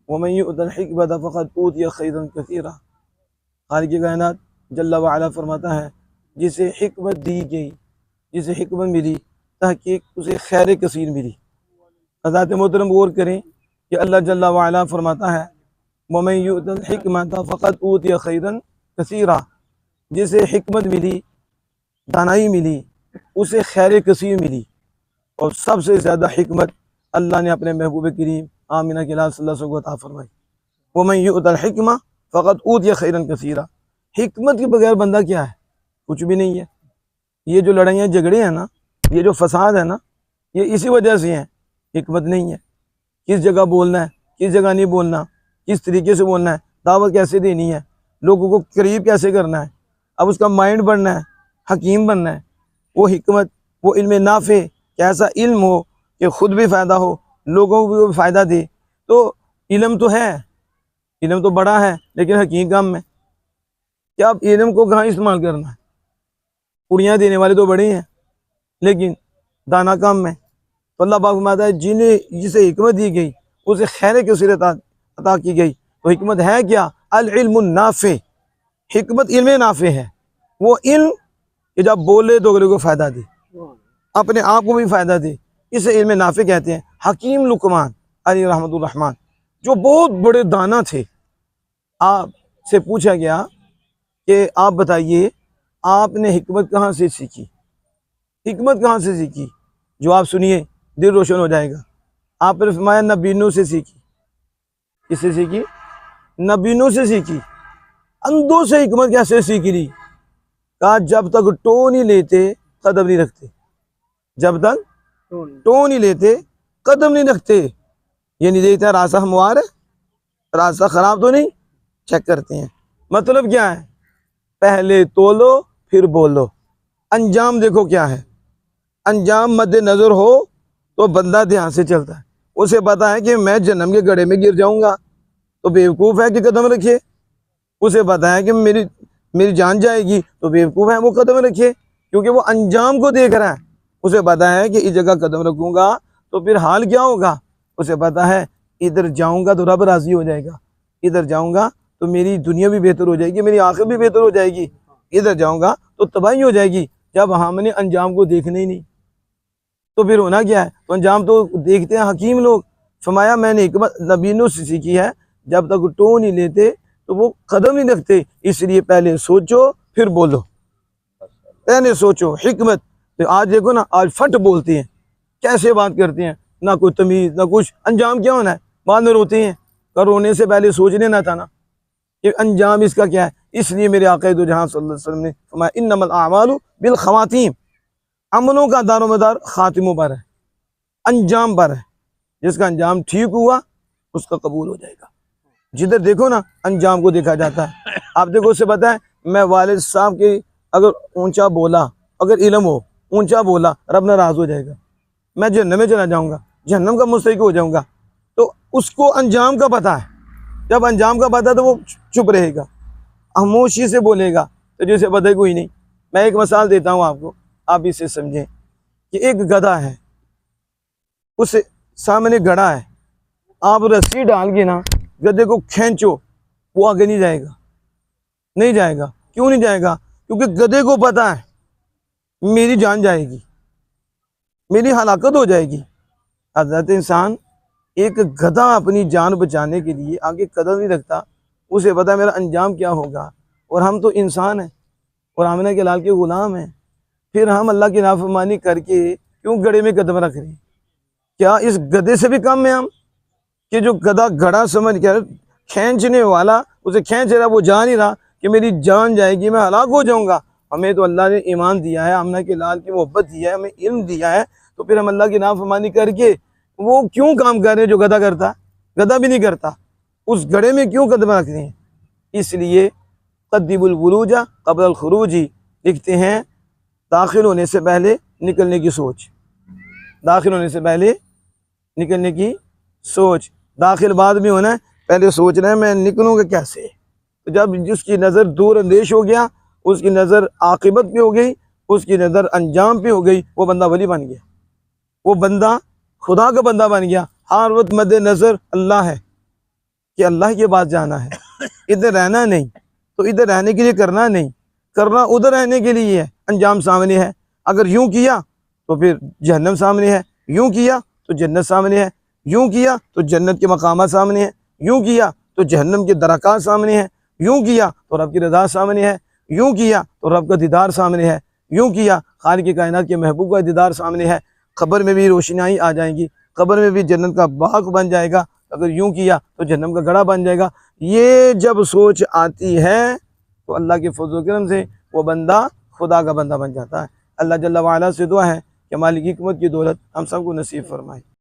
वमन युअतिल हिकमत फ़क़द ऊतिया खैरन कसीरा। खालिक़ कायनात जल्ला व अला फरमाता है, जिसे हिकमत दी गई, जिसे हिकमत मिली, तहकीक उसे खैर कसीर मिली। हज़रत मोहतरम गौर करें कि अल्लाह जल्ला व अला फरमाता है, वमन युअतिल हिकमत फ़क़द ऊतिया खैरन कसीरा। जिसे हिकमत मिली, दानाई मिली, उसे खैर कसीर मिली। और सबसे ज़्यादा हिकमत अल्लाह ने अपने महबूब करीम आमिना के लाल सल्लल्लाहु अलैहि वसल्लम को अता फरमाई। वमन युअतिल हिकमत फ़क़द ऊतिया खैरन कसीरा। हिकमत के बगैर बंदा क्या है? कुछ भी नहीं है। ये जो लड़ाइयाँ झगड़े हैं ना, ये जो फसाद है ना, ये इसी वजह से हैं। हिकमत नहीं है। किस जगह बोलना है, किस जगह नहीं बोलना, किस तरीके से बोलना है, दावत कैसे देनी है, लोगों को करीब कैसे करना है, अब उसका माइंड बनना है, हकीम बनना है। वो हिकमत, वो इल्म नाफ़े, कैसा इल्म हो कि ख़ुद भी फ़ायदा हो, लोगों को भी फ़ायदा दे। तो इल्म तो है, इल्म तो बड़ा है, लेकिन हकीम कम है। क्या आप इल्म को कहाँ इस्तेमाल करना है? कुड़ियाँ देने वाले तो बड़े हैं, लेकिन दाना कम है। तो अल्लाह पाक फरमाता है, जिसे हिकमत दी गई उसे खैर कसीर अता की गई। तो हिकमत है क्या? अल इल्मुन नाफ़े। हिकमत इल्म नाफ़े है। वो इल्म कि जब बोले तो अगले को फ़ायदा दे, अपने आप को भी फ़ायदा दे, इसे इल्म नाफ़े कहते हैं। हकीम लुकमान अलैहि रहमतुर रहमान जो बहुत बड़े दाना थे, आपसे पूछा गया कि आप बताइए आपने हिकमत कहाँ से सीखी, हिकमत कहाँ से सीखी? जवाब सुनिए, दिल रोशन हो जाएगा। आपने फरमाया नबीनों से सीखी। किससे सीखी? नबीनों से सीखी। अंधों से हिकमत कैसे सीख ली? कहा जब तक टो नहीं लेते कदम नहीं रखते, जब तक टो नहीं लेते कदम नहीं रखते। ये नहीं देखता रास्ता हमवार है, रास्ता खराब तो नहीं, चेक करते हैं। मतलब क्या है? पहले तोलो फिर बोलो, अंजाम देखो क्या है। अंजाम मद्दे नजर हो तो बंदा ध्यान से चलता है। उसे पता है कि मैं जन्म के गड्ढे में गिर जाऊंगा, तो बेवकूफ़ है कि कदम रखे। उसे पता है कि मेरी जान जाएगी, तो बेवकूफ़ है वो कदम रखे, क्योंकि वो अंजाम को देख रहा है। उसे पता है कि इस जगह कदम रखूंगा तो फिर हाल क्या होगा। उसे पता है इधर जाऊंगा तो रब राज़ी हो जाएगा, इधर जाऊंगा तो मेरी दुनिया भी बेहतर हो जाएगी, मेरी आखिरत भी बेहतर हो जाएगी, इधर जाऊंगा तो तबाही हो जाएगी। जब हमने अंजाम को देखना ही नहीं, तो फिर होना क्या है? तो अंजाम तो देखते हैं हकीम लोग। फरमाया मैंने हिकमत नबीनों से सीखी है, जब तक टो नहीं लेते तो वो कदम नहीं रखते। इसलिए पहले सोचो फिर बोलो, पहले सोचो। हिकमत तो आज देखो ना, आज फट बोलते हैं, कैसे बात करते हैं, ना कोई तमीज़ ना कुछ। अंजाम क्या होना है? बाद में रोते हैं। कर रोने से पहले सोच लेना था ना कि अंजाम इसका क्या है। इसलिए मेरे आक़ा दो जहां सल्लल्लाहु अलैहि वसल्लम ने फरमाया, इन्नमल आमालु बिल खवातीम। अमलों का दारोमदार खातिमों पर है, अंजाम पर है। जिसका अंजाम ठीक हुआ उसका कबूल हो जाएगा। जिधर देखो ना अंजाम को देखा जाता है। आप देखो, उससे पता है, मैं वालिद साहब के अगर ऊंचा बोला, अगर इल्म हो, ऊंचा बोला, रब नाराज़ हो जाएगा, मैं जहन्नम में चला जाऊंगा, जहन्नम का मुस्तहिक हो जाऊंगा। तो उसको अंजाम का पता है। जब अंजाम का पता है तो वो चुप रहेगा, खामोशी से बोलेगा, तो जिसे पता है कोई नहीं। मैं एक मिसाल देता हूँ आपको, आप इससे समझें कि एक गधा है, उस सामने गड़ा है, आप रस्सी डाल के ना गधे को खींचो, वो आगे नहीं जाएगा, नहीं जाएगा। क्यों नहीं जाएगा? क्योंकि गधे को पता है मेरी जान जाएगी, मेरी हलाकत हो जाएगी। हज़रत इंसान, एक गधा अपनी जान बचाने के लिए आगे कदम नहीं रखता। उसे पता है मेरा अंजाम क्या होगा। और हम तो इंसान हैं और आमिना के लाल के गुलाम हैं। फिर हम अल्लाह की नाफरमानी करके क्यों गड़े में कदम रख रहे हैं? क्या इस गधे से भी कम है हम, कि जो गधा घड़ा समझ कर खींचने वाला उसे खींच रहा, वो जान ही रहा कि मेरी जान जाएगी, मैं हलाक हो जाऊंगा। हमें तो अल्लाह ने ईमान दिया है, आमिना के लाल की मोहब्बत दिया है, हमें इल्म दिया है, तो फिर हम अल्लाह की नाफरमानी करके वो क्यों काम कर रहे हैं जो गधा करता? गधा भी नहीं करता। उस घड़े में क्यों कदम रख रहे हैं? इसलिए क़द्दिमुल वुलूजा क़ब्लल खुरूजी लिखते हैं, दाखिल होने से पहले निकलने की सोच, दाखिल होने से पहले निकलने की सोच। दाखिल बाद में होना है, पहले सोचना है मैं निकलूँगा कैसे। तो जब जिसकी नज़र दूर अंदेश हो गया, उसकी नज़र आक़िबत पे हो गई, उसकी नज़र अंजाम पे हो गई, वो बंदा वली बन गया, वो बंदा खुदा का बंदा बन गया। हर वक्त मद्द नज़र अल्लाह है कि अल्लाह के पास जाना है, इधर रहना नहीं। तो इधर रहने के लिए करना नहीं, करना उधर रहने के लिए है। अंजाम सामने है। अगर यूं किया तो फिर जहन्नम सामने है, यूं किया तो जन्नत सामने है, यूं किया तो जन्नत के मकामात सामने है, यूं किया तो जहन्नम के दरकात सामने है, यूं किया तो रब की रज़ा सामने है, यूं किया तो रब का दीदार सामने है, यूं किया खालिक कायनात के महबूब का दीदार सामने है। खबर में भी रोशनाई आ जाएगी, खबर में भी जन्नत का बाग बन जाएगा। अगर यूं किया तो जन्नत का गड़ा बन जाएगा। ये जब सोच आती है तो अल्लाह के फज़ल करम से वो बंदा खुदा का बंदा बन जाता है। अल्लाह जल्ला वाला से दुआ है कि मालिक हिकमत की दौलत हम सबको नसीब फरमाए।